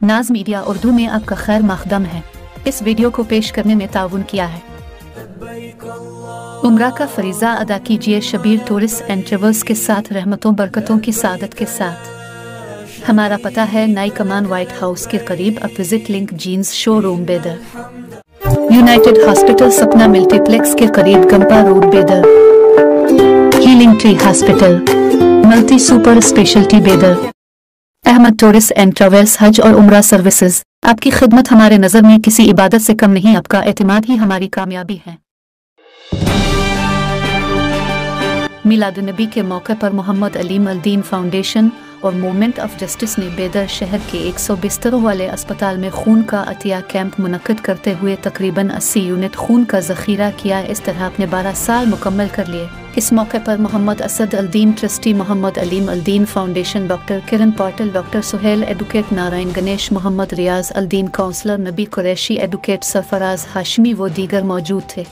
नाज मीडिया उर्दू में आपका खैर मकदम है। इस वीडियो को पेश करने में ताउन किया है। उम्रा का फरीज़ा अदा कीजिए शबीर टूरिस्ट एंड ट्रेवल्स के साथ, रहमतों बरकतों की सादत के साथ। हमारा पता है नई कमान व्हाइट हाउस के करीब। अब विजिट लिंक जीन्स शोरूम बेदर, यूनाइटेड हॉस्पिटल सपना मल्टीप्लेक्स के करीब गंपा रोड बेदर, healing tree hospital multi super speciality बेदर, अहमद टूरिस्ट एंड ट्रेवल्स हज और उम्रा सर्विसेज। आपकी खिदमत हमारे नज़र में किसी इबादत से कम नहीं, आपका एतमाद ही हमारी कामयाबी है। मिलादुन्नबी के मौके पर मोहम्मद अलीम अल-दीन फाउंडेशन और मूवमेंट ऑफ जस्टिस ने बेदर शहर के 100 बिस्तरों वाले अस्पताल में खून का अतिया कैंप मुनक्किद करते हुए तकरीबन 80 यूनिट खून का जखीरा किया। इस तरह अपने 12 साल मुकम्मल कर लिए। इस मौके पर Mohammad Asad Aldin trustee, Mohammad Aleem Aldin foundation, doctor Kiran Patil, doctor Suhail advocate, Narayan Ganesh, Mohammad Riyaz Aldin councillor, Nabi Qureshi advocate, Sarfaraz Hashmi व दीगर मौजूद थे।